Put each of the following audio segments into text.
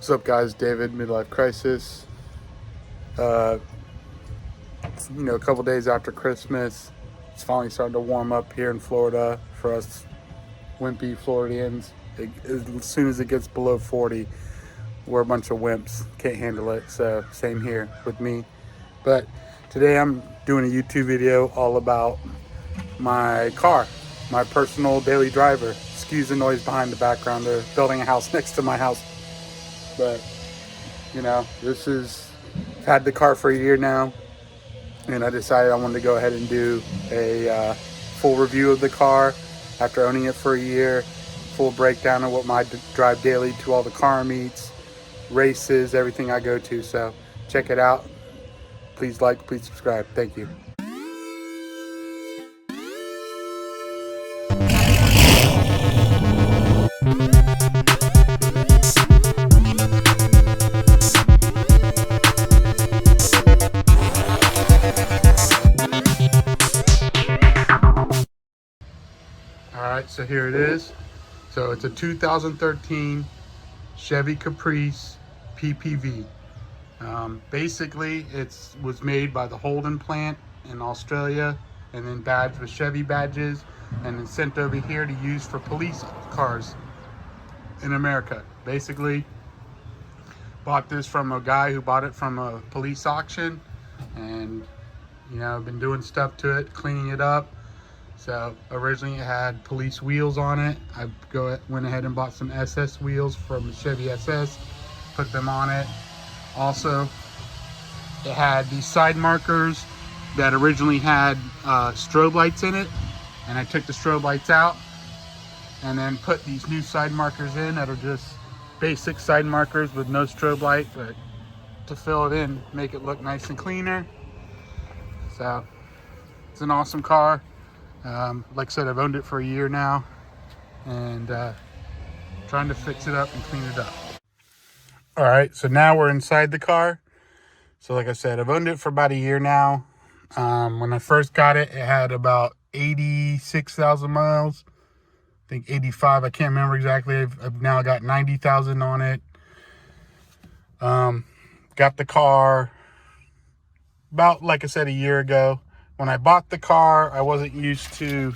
What's up, guys? David, midlife crisis. A couple days after Christmas, it's finally starting to warm up here in Florida for us wimpy Floridians. As soon as it gets below 40, we're a bunch of wimps, can't handle it. So same here with me. But today I'm doing a YouTube video all about my car, my personal daily driver. Excuse the noise behind the background. They're building a house next to my house. But I've had the car for a year now, and I decided I wanted to go ahead and do a full review of the car after owning it for a year, full breakdown of what my drive daily to all the car meets, races, everything I go to. So check it out. Please like, please subscribe. Thank you. Alright, so here it is. So it's a 2013 Chevy Caprice PPV. Basically, it was made by the Holden plant in Australia and then badged with Chevy badges and then sent over here to use for police cars in America. Basically, bought this from a guy who bought it from a police auction, and I've been doing stuff to it, cleaning it up. So originally it had police wheels on it. I went ahead and bought some SS wheels from Chevy SS, put them on it. Also, it had these side markers that originally had strobe lights in it, and I took the strobe lights out and then put these new side markers in that are just basic side markers with no strobe light, but to fill it in, make it look nice and cleaner. So it's an awesome car. Like I said, I've owned it for a year now, and trying to fix it up and clean it up. All right, so now we're inside the car. So like I said, I've owned it for about a year now. When I first got it, it had about 86,000 miles. I think 85, I can't remember exactly. I've now got 90,000 on it. Got the car about, like I said, a year ago. When I bought the car, I wasn't used to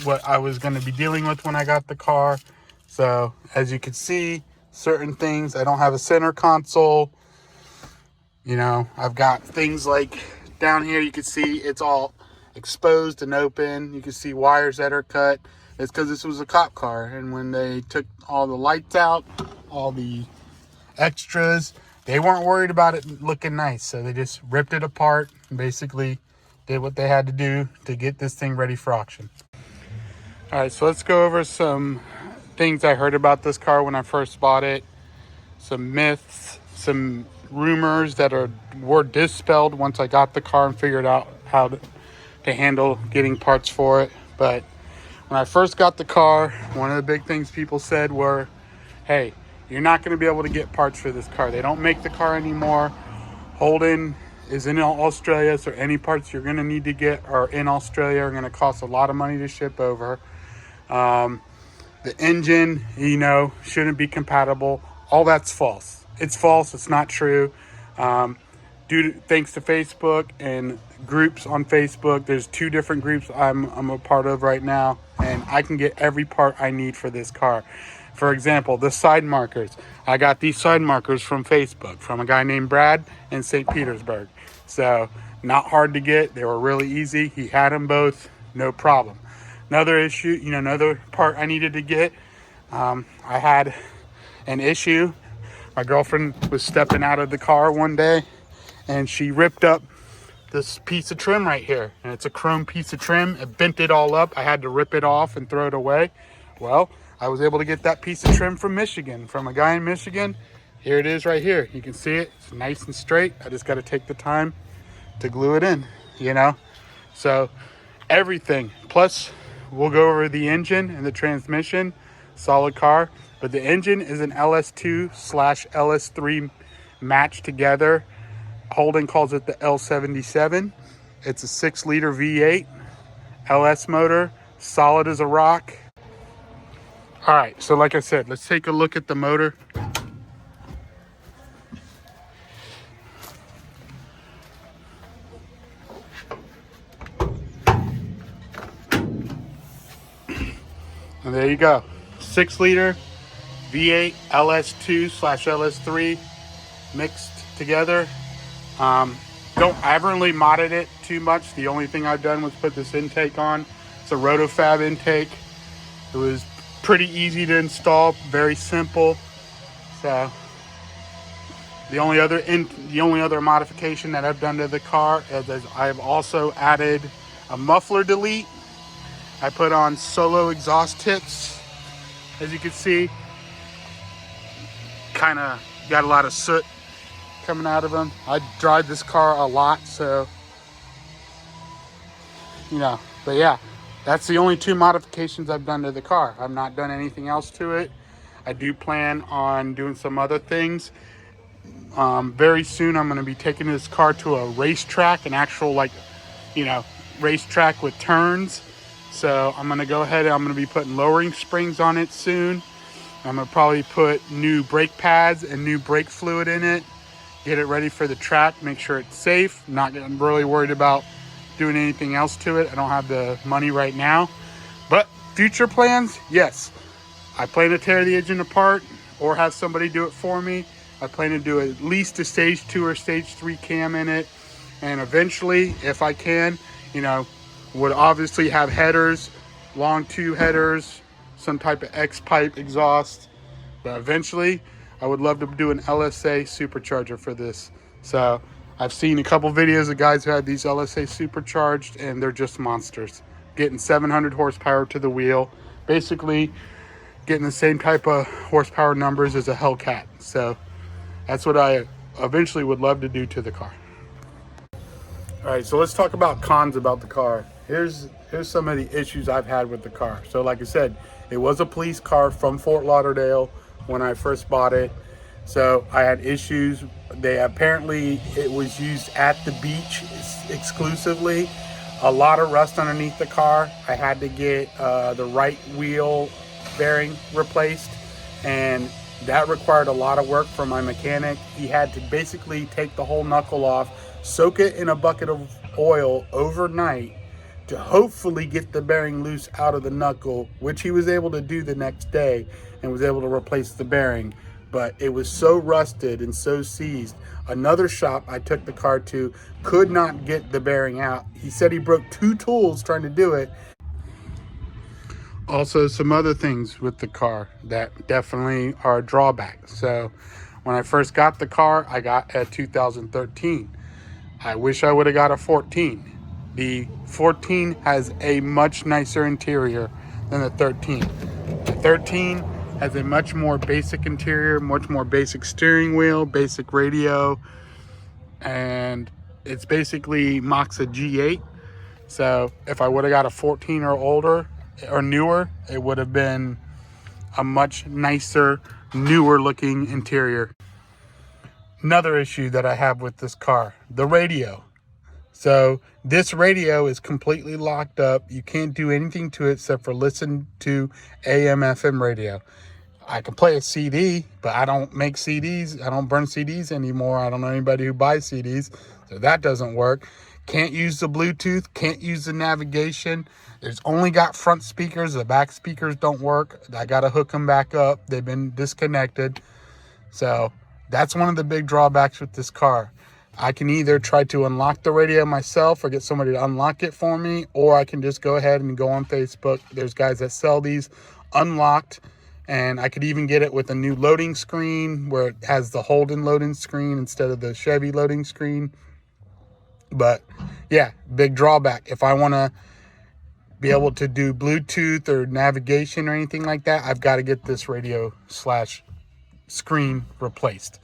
what I was going to be dealing with when I got the car. So as you can see, certain things, I don't have a center console. I've got things like down here, you can see it's all exposed and open. You can see wires that are cut. It's because this was a cop car, and when they took all the lights out, all the extras, they weren't worried about it looking nice, so they just ripped it apart and basically did what they had to do to get this thing ready for auction. All right, so let's go over some things I heard about this car when I first bought it. Some myths, some rumors that were dispelled once I got the car and figured out how to handle getting parts for it. But when I first got the car, one of the big things people said were, hey, you're not going to be able to get parts for this car. They don't make the car anymore. Holden is in Australia, so any parts you're going to need to get are in Australia are going to cost a lot of money to ship over. The engine, shouldn't be compatible. All that's false. It's false. It's not true. Thanks to Facebook and groups on Facebook, there's 2 different groups I'm a part of right now, and I can get every part I need for this car. For example, the side markers. I got these side markers from Facebook, from a guy named Brad in St. Petersburg. So not hard to get. They were really easy. He had them both, no problem. Another issue, another part I needed to get, I had an issue. My girlfriend was stepping out of the car one day, and she ripped up this piece of trim right here. And it's a chrome piece of trim. It bent it all up. I had to rip it off and throw it away. Well, I was able to get that piece of trim from Michigan, from a guy in Michigan. Here it is right here. You can see it. It's nice and straight. I just got to take the time to glue it in, So everything. Plus, we'll go over the engine and the transmission. Solid car. But the engine is an LS2/LS3 matched together. Holden calls it the L77. It's a 6-liter V8 LS motor, solid as a rock. All right, so like I said, let's take a look at the motor. And there you go. 6-liter V8 LS2/LS3 mixed together. I haven't really modded it too much. The only thing I've done was put this intake on. It's a Rotofab intake. It was pretty easy to install, very simple. So the only other modification that I've done to the car is I've also added a muffler delete. I put on solo exhaust tips. As you can see, kind of got a lot of soot coming out of them. I drive this car a lot, so but yeah, that's the only 2 modifications I've done to the car. I've not done anything else to it. I do plan on doing some other things. Very soon I'm going to be taking this car to a racetrack, an actual racetrack with turns. So I'm going to go ahead and I'm going to be putting lowering springs on it soon. I'm going to probably put new brake pads and new brake fluid in it. Get it ready for the track, make sure it's safe. Not getting really worried about doing anything else to it. I don't have the money right now. But future plans, yes. I plan to tear the engine apart or have somebody do it for me. I plan to do at least a stage 2 or stage 3 cam in it. And eventually, if I can, would obviously have headers, long tube headers, some type of X-pipe exhaust. But eventually, I would love to do an LSA supercharger for this. So I've seen a couple videos of guys who had these LSA supercharged, and they're just monsters. Getting 700 horsepower to the wheel. Basically, getting the same type of horsepower numbers as a Hellcat. So that's what I eventually would love to do to the car. All right, so let's talk about cons about the car. Here's some of the issues I've had with the car. So like I said, it was a police car from Fort Lauderdale when I first bought it. So I had issues. It was used at the beach exclusively. A lot of rust underneath the car. I had to get the right wheel bearing replaced, and that required a lot of work from my mechanic. He had to basically take the whole knuckle off, soak it in a bucket of oil overnight to hopefully get the bearing loose out of the knuckle, which he was able to do the next day and was able to replace the bearing. But it was so rusted and so seized. Another shop I took the car to could not get the bearing out. He said he broke 2 tools trying to do it. Also, some other things with the car that definitely are a drawback. So when I first got the car, I got a 2013. I wish I would have got a 14. The 14 has a much nicer interior than the 13. The 13 has a much more basic interior, much more basic steering wheel, basic radio, and it's basically Moxa G8. So if I would have got a 14 or older or newer, it would have been a much nicer, newer looking interior. Another issue that I have with this car, the radio. So this radio is completely locked up. You can't do anything to it except for listen to AM, FM radio. I can play a CD, but I don't make CDs. I don't burn CDs anymore. I don't know anybody who buys CDs, so that doesn't work. Can't use the Bluetooth, can't use the navigation. There's only got front speakers. The back speakers don't work. I got to hook them back up. They've been disconnected. So that's one of the big drawbacks with this car. I can either try to unlock the radio myself or get somebody to unlock it for me, or I can just go ahead and go on Facebook. There's guys that sell these unlocked, and I could even get it with a new loading screen where it has the Holden loading screen instead of the Chevy loading screen. But yeah, big drawback. If I want to be able to do Bluetooth or navigation or anything like that, I've got to get this radio / screen replaced.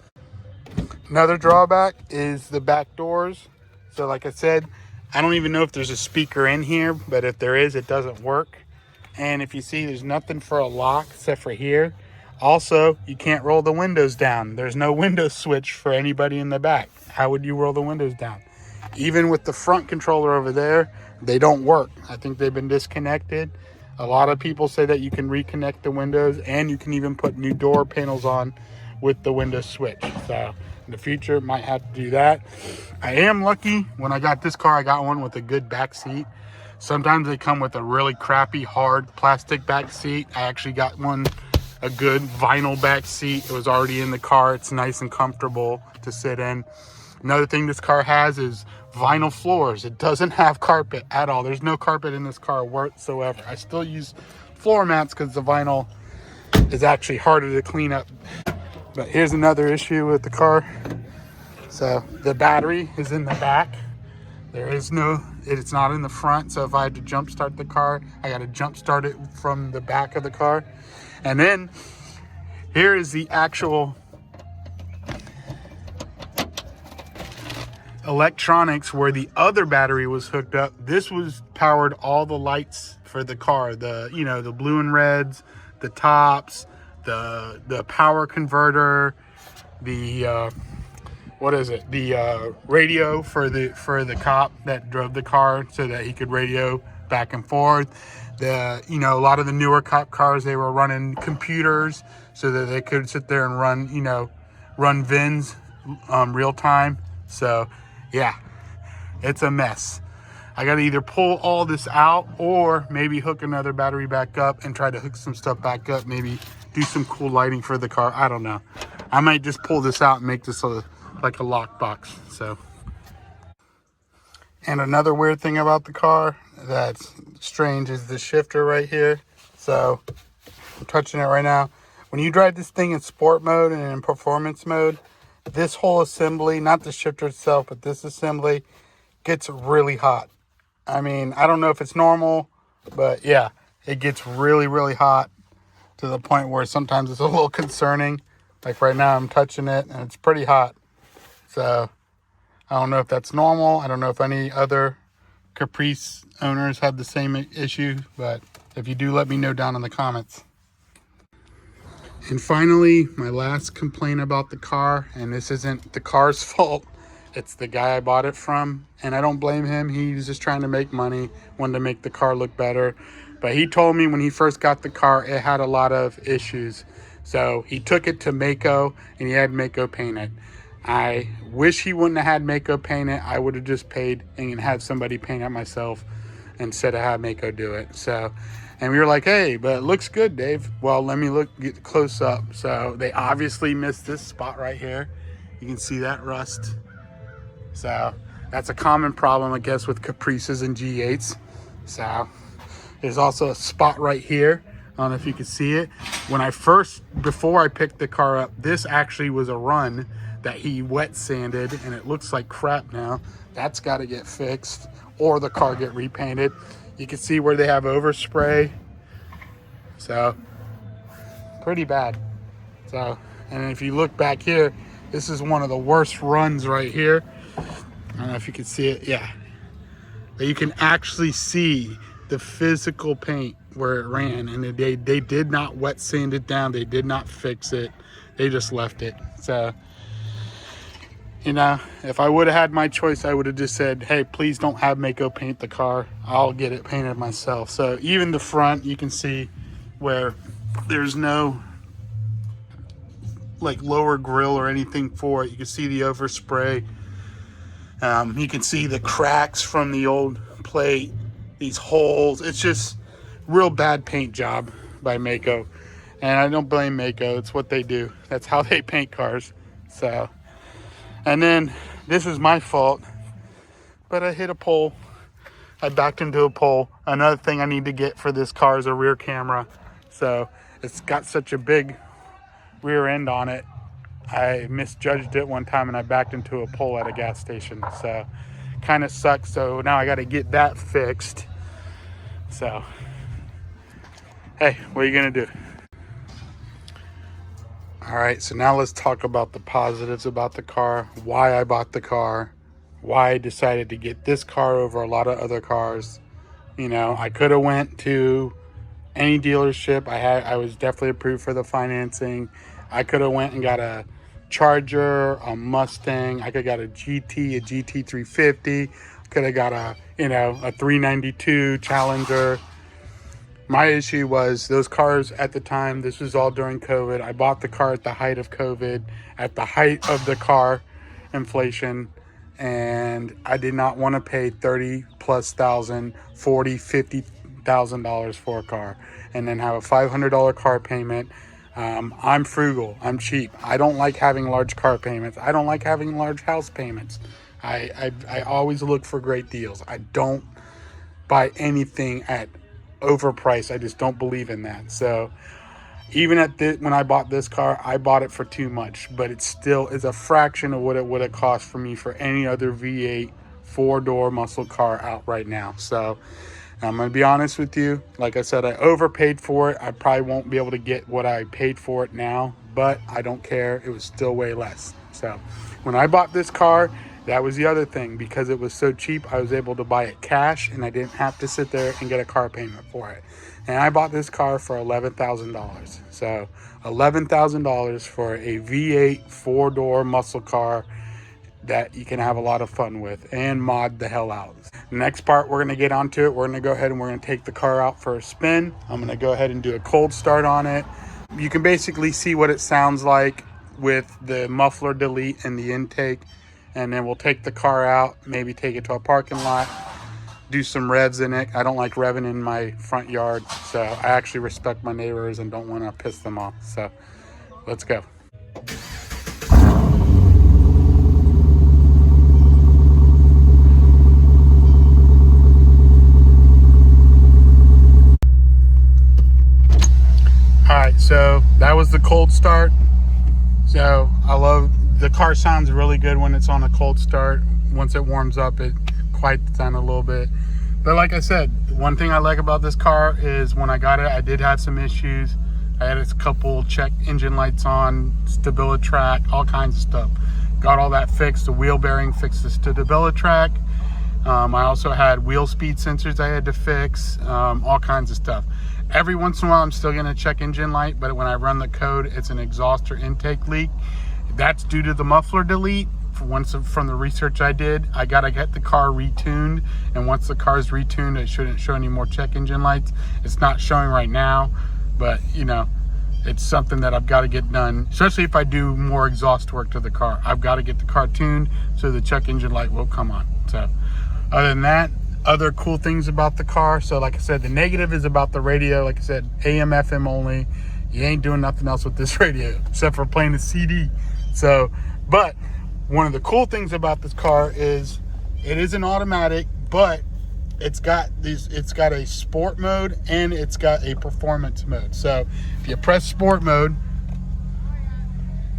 Another drawback is the back doors. So like I said, I don't even know if there's a speaker in here, but if there is, it doesn't work. And if you see, there's nothing for a lock except for here. Also, you can't roll the windows down. There's no window switch for anybody in the back. How would you roll the windows down? Even with the front controller over there, they don't work. I think they've been disconnected. A lot of people say that you can reconnect the windows, and you can even put new door panels on with the window switch. So in the future, might have to do that. I am lucky. When I got this car, I got one with a good back seat. Sometimes they come with a really crappy hard plastic back seat. I actually got one, a good vinyl back seat. It was already in the car. It's nice and comfortable to sit in. Another thing this car has is vinyl floors. It doesn't have carpet at all. There's no carpet in this car whatsoever. I still use floor mats because the vinyl is actually harder to clean up. But here's another issue with the car. So the battery is in the back. It's not in the front. So if I had to jump start the car, I got to jump start it from the back of the car. And then here is the actual electronics where the other battery was hooked up. This was powered all the lights for the car. The blue and reds, the tops, the power converter, the radio for the cop that drove the car so that he could radio back and forth. A lot of the newer cop cars, they were running computers so that they could sit there and run VINs real time. So yeah, it's a mess. I got to either pull all this out or maybe hook another battery back up and try to hook some stuff back up. Maybe do some cool lighting for the car. I don't know. I might just pull this out and make this like a lockbox. So, and another weird thing about the car that's strange is the shifter right here. So I'm touching it right now. When you drive this thing in sport mode and in performance mode, this whole assembly, not the shifter itself, but this assembly gets really hot. I mean, I don't know if it's normal, but yeah, it gets really, really hot to the point where sometimes it's a little concerning. Like right now I'm touching it and it's pretty hot. So I don't know if that's normal. I don't know if any other Caprice owners have the same issue, but if you do, let me know down in the comments. And finally, my last complaint about the car, and this isn't the car's fault, it's the guy I bought it from, and I don't blame him. He's just trying to make money, wanted to make the car look better. But he told me when he first got the car, it had a lot of issues. So he took it to Mako, and he had Mako paint it. I wish he wouldn't have had Mako paint it. I would have just paid and had somebody paint it myself instead of have Mako do it. So, and we were like, hey, but it looks good, Dave. Well, let me get close up. So they obviously missed this spot right here. You can see that rust. So that's a common problem, I guess, with Caprices and G8s. So there's also a spot right here. I don't know if you can see it. Before I picked the car up, this actually was a run that he wet sanded, and it looks like crap now. That's got to get fixed or the car get repainted. You can see where they have overspray. So pretty bad. So, and if you look back here, this is one of the worst runs right here. I don't know if you can see it. Yeah. But you can actually see the physical paint where it ran, and they did not wet sand it down. They did not fix it. They just left it. So, if I would have had my choice, I would have just said, hey, please don't have Mako paint the car. I'll get it painted myself. So even the front, you can see where there's no like lower grill or anything for it. You can see the overspray. You can see the cracks from the old plate, these holes. It's just real bad paint job by Mako. And I don't blame Mako. It's what they do. That's how they paint cars. So, and then this is my fault, but I hit a pole. I backed into a pole. Another thing I need to get for this car is a rear camera. So it's got such a big rear end on it. I misjudged it one time and I backed into a pole at a gas station. So kind of sucks. So now I got to get that fixed. So, hey, what are you going to do? All right, so now let's talk about the positives about the car, why I bought the car, why I decided to get this car over a lot of other cars. I could have went to any dealership. I was definitely approved for the financing. I could have went and got a Charger, a Mustang. I could have got a GT 350. Could have got a 392 Challenger. My issue was those cars at the time. This was all during COVID. I bought the car at the height of COVID, at the height of the car inflation, and I did not want to pay 30 plus thousand, 40, $50,000 for a car and then have a $500 car payment. I'm frugal. I'm cheap. I don't like having large car payments. I don't like having large house payments. I always look for great deals. I don't buy anything at overpriced. I just don't believe in that. So even when I bought this car, I bought it for too much, but it still is a fraction of what it would have cost for me for any other V8 4-door muscle car out right now. So I'm going to be honest with you. Like I said, I overpaid for it. I probably won't be able to get what I paid for it now, but I don't care. It was still way less. So when I bought this car, that was the other thing. Because it was so cheap, I was able to buy it cash, and I didn't have to sit there and get a car payment for it. And I bought this car for $11,000. So $11,000 for a V8 4-door muscle car that you can have a lot of fun with and mod the hell out. Next part, we're going to get onto it. We're going to go ahead and we're going to take the car out for a spin. I'm going to go ahead and do a cold start on it. You can basically see what it sounds like with the muffler delete and the intake. And then we'll take the car out, maybe take it to a parking lot, do some revs in it. I don't like revving in my front yard, so I actually respect my neighbors and don't want to piss them off. So let's go. All right, so that was the cold start. So I love, the car sounds really good when it's on a cold start. Once it warms up, it quiets down a little bit. But like I said, one thing I like about this car is when I got it, I did have some issues. I had a couple check engine lights on, StabiliTrak, all kinds of stuff. Got all that fixed. The wheel bearing fixed the StabiliTrak. I also had wheel speed sensors I had to fix, all kinds of stuff. Every once in a while, I'm still gonna check engine light, but when I run the code, it's an exhaust or intake leak. That's due to the muffler delete. From the research I did, I gotta get the car retuned, and once the car is retuned, it shouldn't show any more check engine lights. It's not showing right now, but you know, it's something that I've got to get done, especially if I do more exhaust work to the car. I've got to get the car tuned so the check engine light will come on. So other than that, other cool things about the car. So like I said, the negative is about the radio. Like I said, AM, FM only. You ain't doing nothing else with this radio except for playing a CD. So, but one of the cool things about this car is it is an automatic, but it's got a sport mode and it's got a performance mode. So if you press sport mode,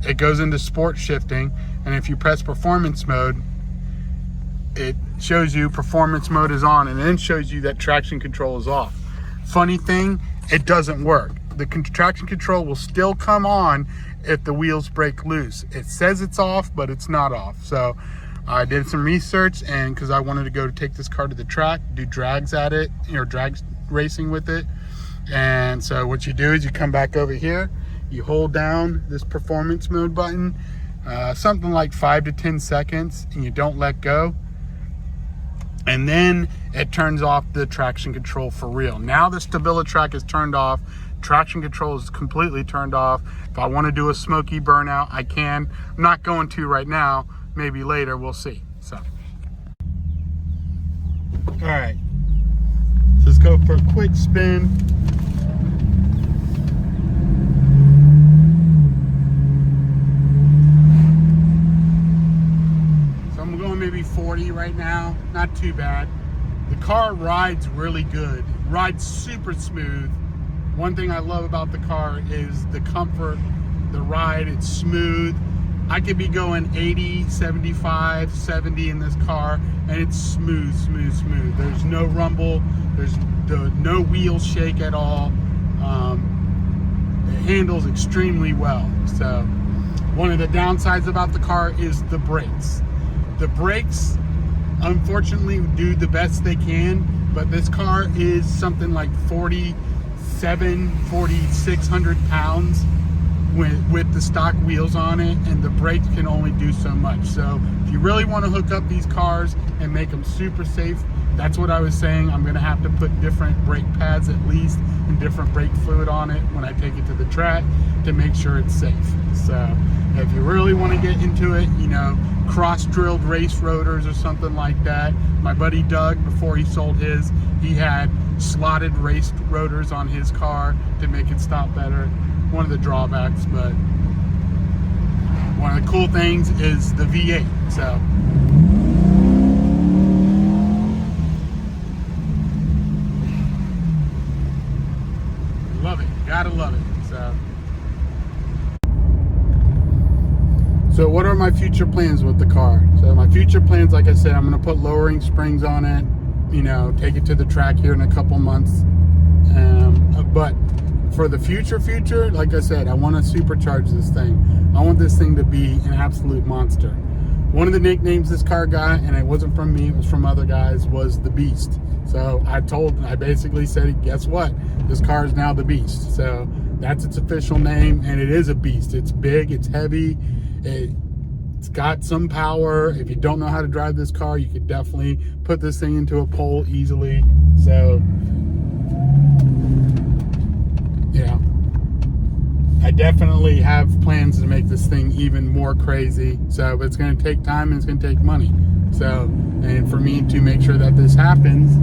it goes into sport shifting, and if you press performance mode, it shows you performance mode is on, and then shows you that traction control is off. Funny thing, it doesn't work. The traction control will still come on if the wheels break loose. It says it's off, but it's not off. So I did some research, and because I wanted to go to take this car to the track, do drags at it, drag racing with it. And so what you do is you come back over here, you hold down this performance mode button, something like 5 to 10 seconds, and you don't let go. And then it turns off the traction control for real. Now the StabiliTrak is turned off. Traction control is completely turned off. If I want to do a smoky burnout, I can. I'm not going to right now. Maybe later, we'll see. So, all right. So let's go for a quick spin. So I'm going maybe 40 right now. Not too bad. The car rides really good. It rides super smooth. One thing I love about the car is the comfort, the ride. It's smooth. I could be going 80, 75, 70 in this car, and it's smooth, smooth, smooth. There's no rumble. There's no wheels shake at all. It handles extremely well. So one of the downsides about the car is the brakes. The brakes, unfortunately, do the best they can, but this car is something like 4,600 pounds. with the stock wheels on it, and the brakes can only do so much. So if you really want to hook up these cars and make them super safe, that's what I was saying. I'm going to have to put different brake pads at least and different brake fluid on it when I take it to the track to make sure it's safe. So if you really want to get into it, you know, cross-drilled race rotors or something like that. My buddy Doug, before he sold his, he had slotted race rotors on his car to make it stop better. One of the drawbacks, but one of the cool things is the V8. So love it, gotta love it. So what are my future plans with the car? So my future plans, like I said, I'm gonna put lowering springs on it, you know, take it to the track here in a couple months. But for the future, like I said, I want to supercharge this thing. I want this thing to be an absolute monster. One of the nicknames this car got, and it wasn't from me, it was from other guys, was the Beast. So I basically said, guess what? This car is now the Beast. So that's its official name, and it is a beast. It's big, it's heavy, it's got some power. If you don't know how to drive this car, you could definitely put this thing into a pole easily. So yeah, I definitely have plans to make this thing even more crazy. So, but it's going to take time and it's going to take money. So, and for me to make sure that this happens,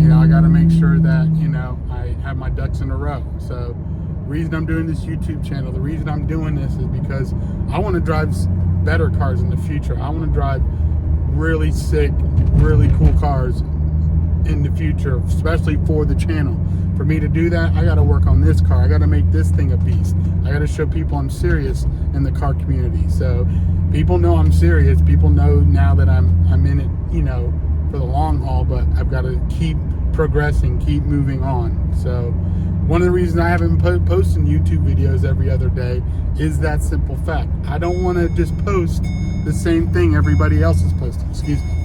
you know, I got to make sure that, you know, I have my ducks in a row. So, the reason I'm doing this YouTube channel, the reason I'm doing this is because I want to drive better cars in the future. I want to drive really sick, really cool cars in the future, especially for the channel. For me to do that, I got to work on this car. I got to make this thing a beast. I got to show people I'm serious in the car community. So people know I'm serious. People know now that I'm in it, you know, for the long haul, but I've got to keep progressing, keep moving on. So one of the reasons I haven't posting YouTube videos every other day is that simple fact. I don't want to just post the same thing everybody else is posting. Excuse me.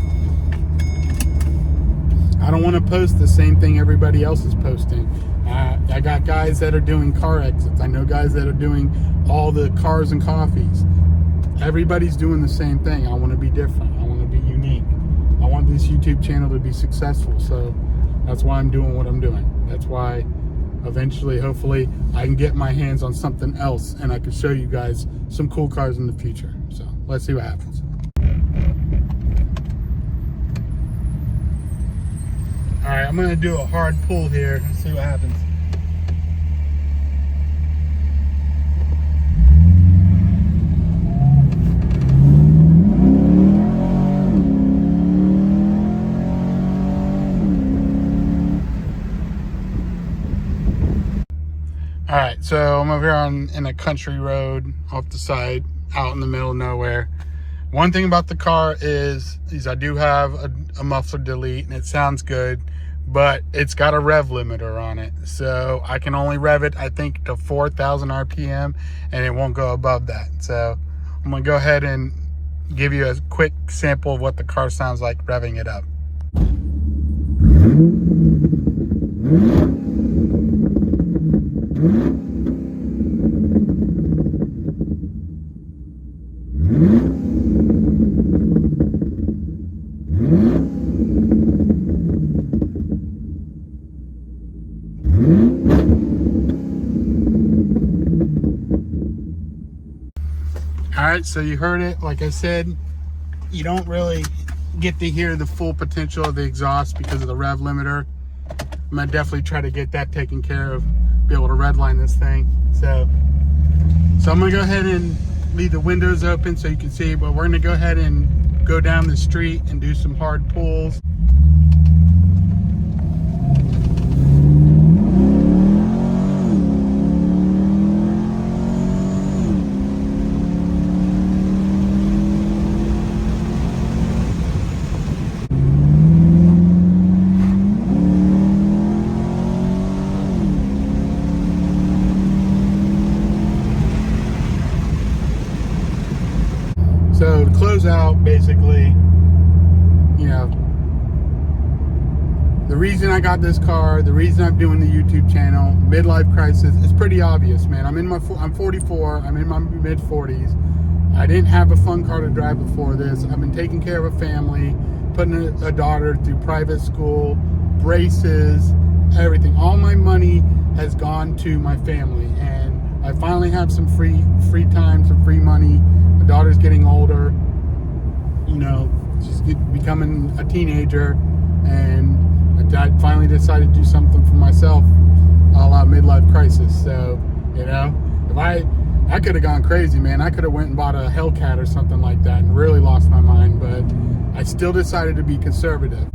I don't want to post the same thing everybody else is posting. I got guys that are doing car exits. I know guys that are doing all the cars and coffees. Everybody's doing the same thing. I want to be different. I want to be unique. I want this YouTube channel to be successful. So that's why I'm doing what I'm doing. That's why eventually, hopefully, I can get my hands on something else and I can show you guys some cool cars in the future. So let's see what happens. All right, I'm gonna do a hard pull here. Let's see what happens. All right, so I'm over here in a country road off the side, out in the middle of nowhere. One thing about the car is I do have a muffler delete, and it sounds good, but it's got a rev limiter on it. So I can only rev it, I think, to 4,000 RPM, and it won't go above that. So I'm gonna go ahead and give you a quick sample of what the car sounds like revving it up. All right, so you heard it. Like I said, you don't really get to hear the full potential of the exhaust because of the rev limiter. I'm gonna definitely try to get that taken care of, be able to redline this thing. So I'm gonna go ahead and leave the windows open so you can see, but we're gonna go ahead and go down the street and do some hard pulls. So to close out, basically, you know, the reason I got this car, the reason I'm doing the YouTube channel, midlife crisis, is pretty obvious, man. I'm 44, I'm in my mid 40s. I didn't have a fun car to drive before this. I've been taking care of a family, putting a daughter through private school, braces, everything. All my money has gone to my family, and I finally have some free time, some free money. My daughter's getting older, you know, she's becoming a teenager, and I finally decided to do something for myself, a la midlife crisis. So, you know, if I could have gone crazy, man. I could have went and bought a Hellcat or something like that and really lost my mind, but I still decided to be conservative.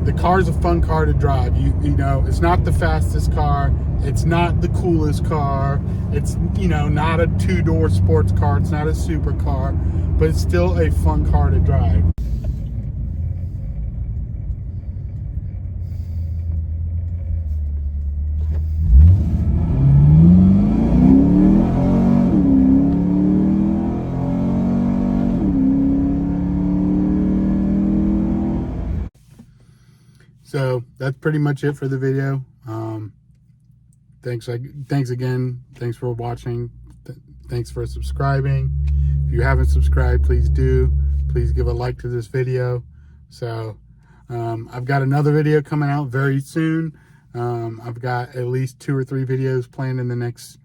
The car's a fun car to drive. You know, it's not the fastest car. It's not the coolest car. It's, you know, not a two-door sports car. It's not a supercar, but it's still a fun car to drive. So that's pretty much it for the video. Thanks again. Thanks for watching. Thanks for subscribing. If you haven't subscribed, please do. Please give a like to this video. So I've got another video coming out very soon. I've got at least 2 or 3 videos planned in the next,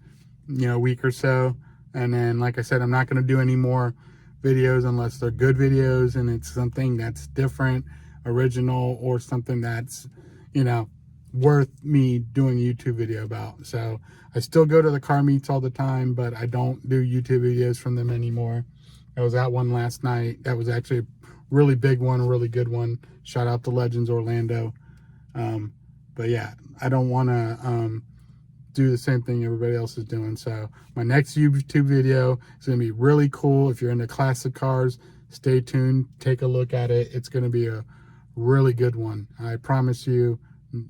you know, week or so. And then, like I said, I'm not going to do any more videos unless they're good videos and it's something that's different, original, or something that's, you know, worth me doing a YouTube video about. So I still go to the car meets all the time, but I don't do YouTube videos from them anymore. I was at one last night. That was actually a really big one, a really good one. Shout out to Legends Orlando. But yeah, I don't want to do the same thing everybody else is doing. So my next YouTube video is going to be really cool. If you're into classic cars, stay tuned, take a look at it. It's going to be a really good one. I promise you,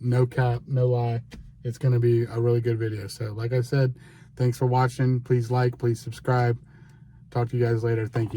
no cap, no lie. It's going to be a really good video. So like I said, thanks for watching. Please like, please subscribe. Talk to you guys later. Thank you.